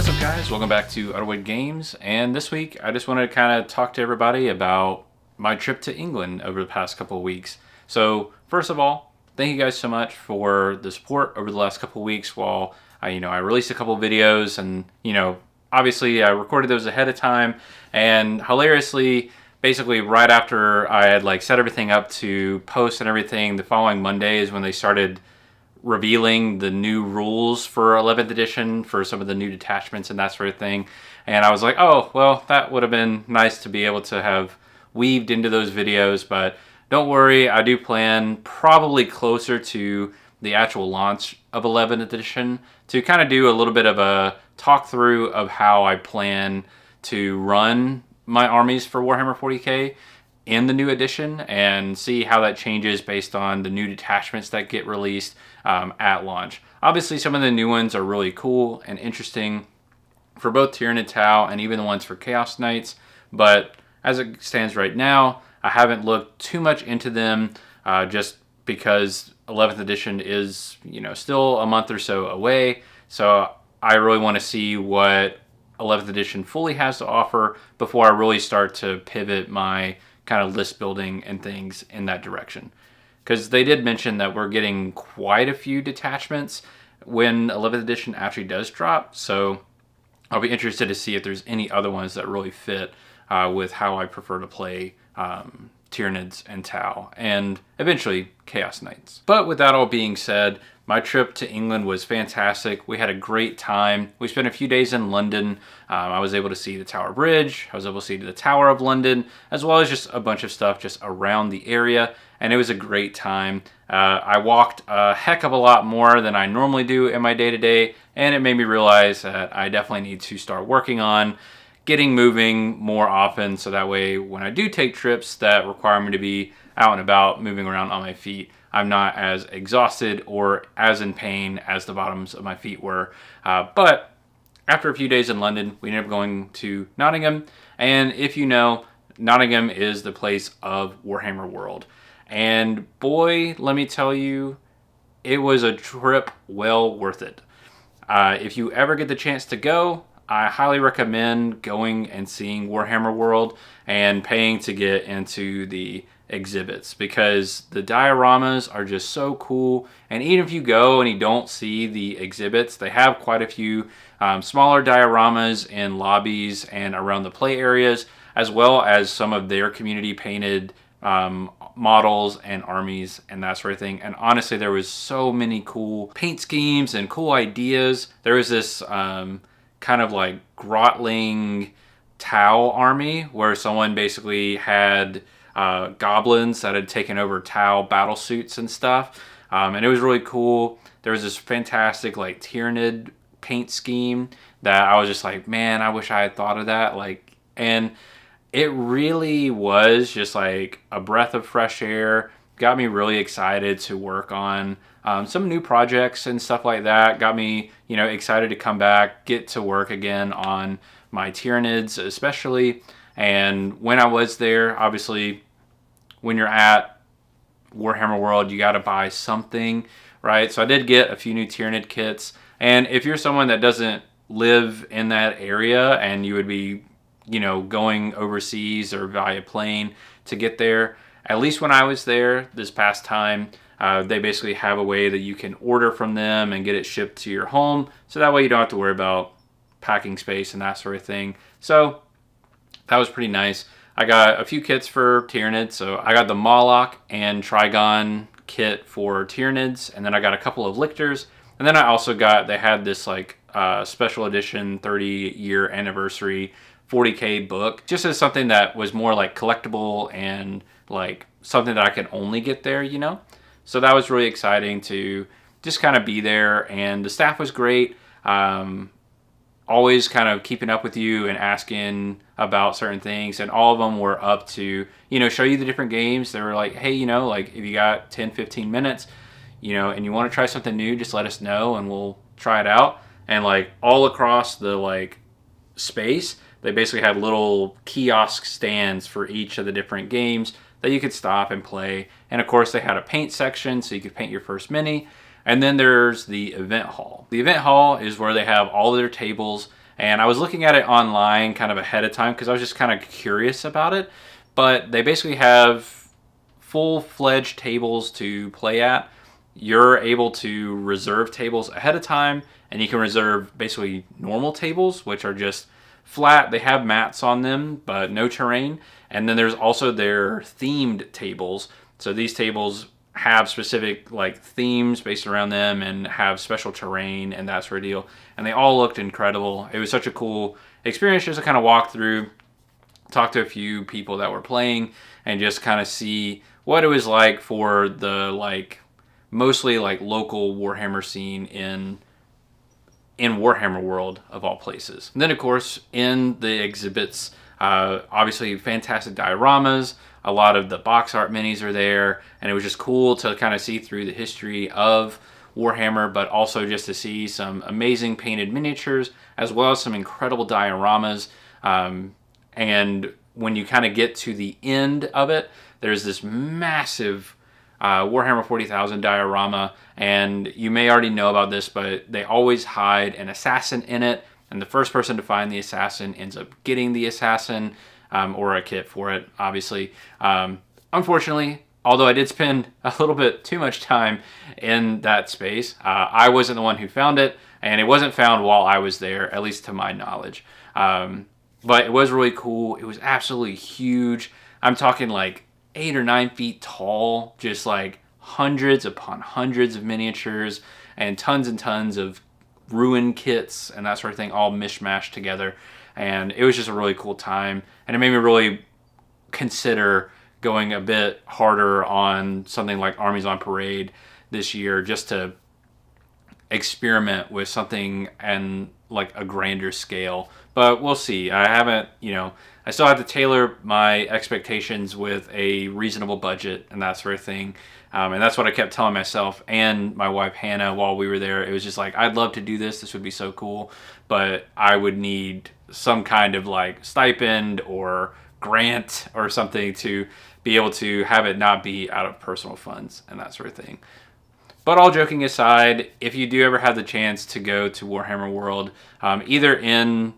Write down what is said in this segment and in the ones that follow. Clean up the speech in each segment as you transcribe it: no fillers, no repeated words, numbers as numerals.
What's up, guys? Welcome back to Otherwood Games, and this week I just wanted to kind of talk to everybody about my trip to England over the past couple of weeks. So first of all, thank you guys so much for the support over the last couple of weeks while I released a couple of videos, and obviously I recorded those ahead of time, and hilariously basically right after I had set everything up to post and everything, the following Monday is when they started revealing the new rules for 11th edition for some of the new detachments and that sort of thing. And I was like, oh, well, that would have been nice to be able to have weaved into those videos, but don't worry, I do plan probably closer to the actual launch of 11th edition to kind of do a little bit of a talk through of how I plan to run my armies for Warhammer 40k in the new edition and see how that changes based on the new detachments that get released at launch. Obviously, some of the new ones are really cool and interesting for both Tyranid Tau and even the ones for Chaos Knights, but as it stands right now, I haven't looked too much into them just because 11th edition is still a month or so away, so I really want to see what 11th edition fully has to offer before I really start to pivot my kind of list building and things in that direction. Because they did mention that we're getting quite a few detachments when 11th edition actually does drop, so I'll be interested to see if there's any other ones that really fit with how I prefer to play Tyranids and Tau, and eventually Chaos Knights. But with that all being said, my trip to England was fantastic. We had a great time. We spent a few days in London. I was able to see the Tower Bridge. I was able to see the Tower of London, as well as just a bunch of stuff just around the area, and it was a great time. I walked a heck of a lot more than I normally do in my day-to-day, and it made me realize that I definitely need to start working on getting moving more often, so that way when I do take trips that require me to be out and about, moving around on my feet, I'm not as exhausted or as in pain as the bottoms of my feet were. But after a few days in London, we ended up going to Nottingham, and if you know, Nottingham is the place of Warhammer World. And boy, let me tell you, it was a trip well worth it. If you ever get the chance to go, I highly recommend going and seeing Warhammer World and paying to get into the exhibits, because the dioramas are just so cool. And even if you go and you don't see the exhibits, they have quite a few smaller dioramas in lobbies and around the play areas, as well as some of their community painted models and armies and that sort of thing. And honestly, there was so many cool paint schemes and cool ideas. There was this kind of like Grotling Tau army where someone basically had goblins that had taken over Tau battle suits and stuff, and it was really cool. There was this fantastic Tyranid paint scheme that I was just like, man, I wish I had thought of that. And it really was just like a breath of fresh air. Got me really excited to work on some new projects and stuff like that. Got me, excited to come back, get to work again on my Tyranids especially. And when I was there, obviously, when you're at Warhammer World, you got to buy something, right? So I did get a few new Tyranid kits. And if you're someone that doesn't live in that area and you would be, going overseas or via plane to get there, at least when I was there this past time, they basically have a way that you can order from them and get it shipped to your home. So that way you don't have to worry about packing space and that sort of thing. So that was pretty nice. I got a few kits for Tyranids. So I got the Moloch and Trigon kit for Tyranids, and then I got a couple of Lictors. And then I also they had this special edition 30-year anniversary 40k book, just as something that was more collectible and something that I could only get there, So that was really exciting to just kind of be there, and the staff was great. Always kind of keeping up with you and asking about certain things, and all of them were up to, show you the different games. They were like, hey, if you got 10, 15 minutes, and you want to try something new, just let us know and we'll try it out. And all across the space, they basically had little kiosk stands for each of the different games that you could stop and play. And of course, they had a paint section so you could paint your first mini. And then there's the event hall. The event hall is where they have all their tables And I was looking at it online kind of ahead of time because I was just kind of curious about it. But they basically have full-fledged tables to play at. You're able to reserve tables ahead of time, and you can reserve basically normal tables, which are just flat. They have mats on them, but no terrain. And then there's also their themed tables. So these tables have specific like themes based around them and have special terrain and that sort of deal. And they all looked incredible. It was such a cool experience just to kind of walk through, talk to a few people that were playing, and just kind of see what it was like for the like mostly like local Warhammer scene in Warhammer World of all places. And then of course in the exhibits, obviously fantastic dioramas, a lot of the box art minis are there, and it was just cool to kind of see through the history of Warhammer, but also just to see some amazing painted miniatures as well as some incredible dioramas. And when you kind of get to the end of it, there's this massive Warhammer 40,000 diorama, and you may already know about this, but they always hide an assassin in it, and the first person to find the assassin ends up getting the assassin, or a kit for it, obviously. Unfortunately, although I did spend a little bit too much time in that space, I wasn't the one who found it, and it wasn't found while I was there, at least to my knowledge. But it was really cool. It was absolutely huge. I'm talking like 8 or 9 feet tall, just like hundreds upon hundreds of miniatures and tons of ruin kits and that sort of thing, all mishmashed together. And it was just a really cool time, and it made me really consider going a bit harder on something like Armies on Parade this year, just to experiment with something and like a grander scale. But we'll see. I haven't, I still have to tailor my expectations with a reasonable budget and that sort of thing. And that's what I kept telling myself and my wife Hannah while we were there. It was just like, I'd love to do this. This would be so cool. But I would need some kind of like stipend or grant or something to be able to have it not be out of personal funds and that sort of thing. But all joking aside, if you do ever have the chance to go to Warhammer World, either in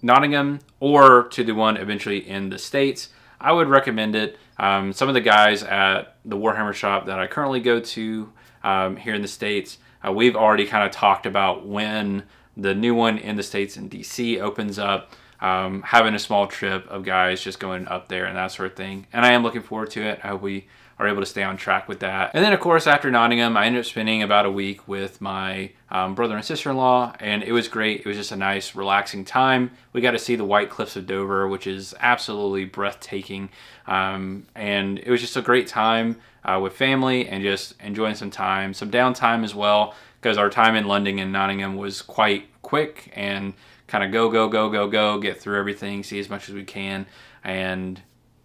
Nottingham or to the one eventually in the States, I would recommend it. Some of the guys at the Warhammer shop that I currently go to here in the States, we've already kind of talked about when the new one in the States in DC opens up, having a small trip of guys just going up there and that sort of thing. And I am looking forward to it. I hope we are able to stay on track with that. And then of course after Nottingham, I ended up spending about a week with my brother and sister-in-law, and it was great. It was just a nice relaxing time. We got to see the White Cliffs of Dover, which is absolutely breathtaking. And it was just a great time with family and just enjoying some time, some downtime as well, because our time in London and Nottingham was quite quick and kind of go, get through everything, see as much as we can, and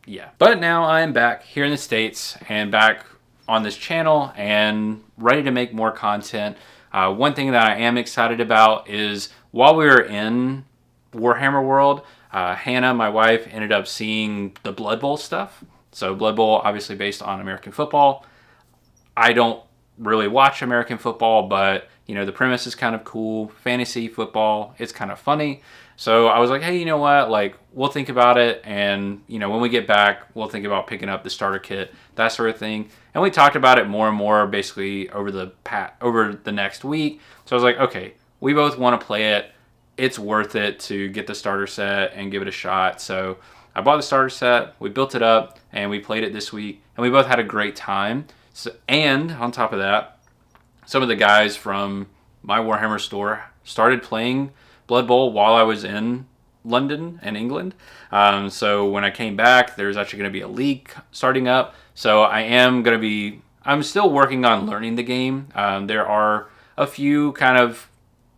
yeah. But now I'm back here in the States and back on this channel and ready to make more content. One thing that I am excited about is while we were in Warhammer World, Hannah, my wife, ended up seeing the Blood Bowl stuff. So Blood Bowl, obviously based on American football. I don't really watch American football, but the premise is kind of cool. Fantasy football, it's kind of funny. So I was like, hey, you know what? Like, we'll think about it, and when we get back, we'll think about picking up the starter kit, that sort of thing. And we talked about it more and more, basically over the next week. So I was like, okay, we both want to play it. It's worth it to get the starter set and give it a shot. So I bought the starter set, we built it up, and we played it this week, and we both had a great time. So, and on top of that, some of the guys from my Warhammer store started playing Blood Bowl while I was in London and England. So when I came back, there's actually going to be a league starting up. So I'm still working on learning the game. There are a few kind of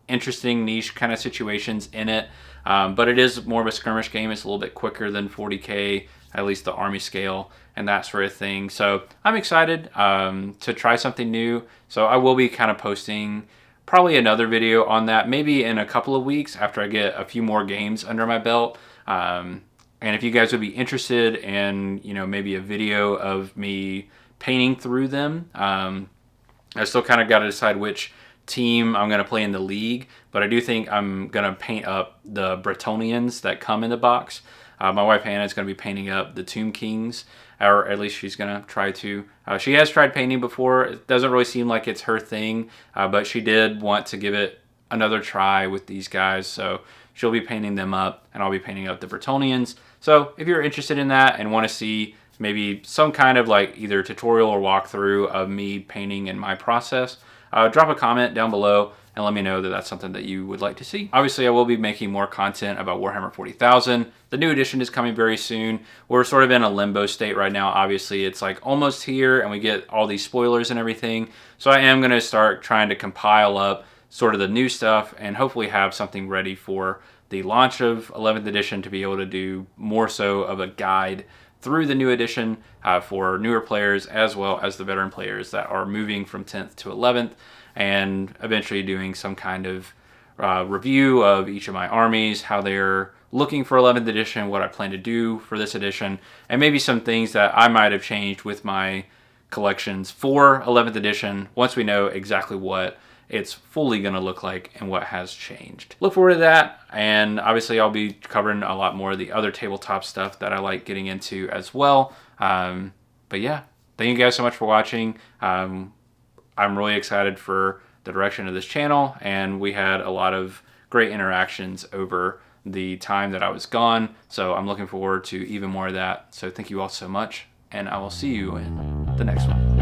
interesting niche kind of situations in it. But it is more of a skirmish game. It's a little bit quicker than 40K, at least the army scale and that sort of thing. So I'm excited to try something new. So I will be kind of posting probably another video on that, maybe in a couple of weeks after I get a few more games under my belt. And if you guys would be interested in, maybe a video of me painting through them, I still kind of got to decide which team I'm going to play in the league, but I do think I'm going to paint up the Bretonians that come in the box. My wife Hannah is going to be painting up the Tomb Kings, or at least she's going to try to. She has tried painting before. It doesn't really seem like it's her thing, but she did want to give it another try with these guys, so she'll be painting them up, and I'll be painting up the Bretonians. So if you're interested in that and want to see maybe some kind of like either tutorial or walkthrough of me painting in my process, drop a comment down below and let me know that that's something that you would like to see. Obviously, I will be making more content about Warhammer 40,000. The new edition is coming very soon. We're sort of in a limbo state right now. Obviously, it's like almost here and we get all these spoilers and everything. So I am going to start trying to compile up sort of the new stuff and hopefully have something ready for the launch of 11th edition to be able to do more so of a guide through the new edition for newer players as well as the veteran players that are moving from 10th to 11th, and eventually doing some kind of review of each of my armies, how they're looking for 11th edition, what I plan to do for this edition, and maybe some things that I might have changed with my collections for 11th edition once we know exactly what it's fully going to look like and what has changed. Look forward to that, and obviously I'll be covering a lot more of the other tabletop stuff that I like getting into as well. But yeah, thank you guys so much for watching. I'm really excited for the direction of this channel, and we had a lot of great interactions over the time that I was gone, so I'm looking forward to even more of that. So thank you all so much, and I will see you in the next one.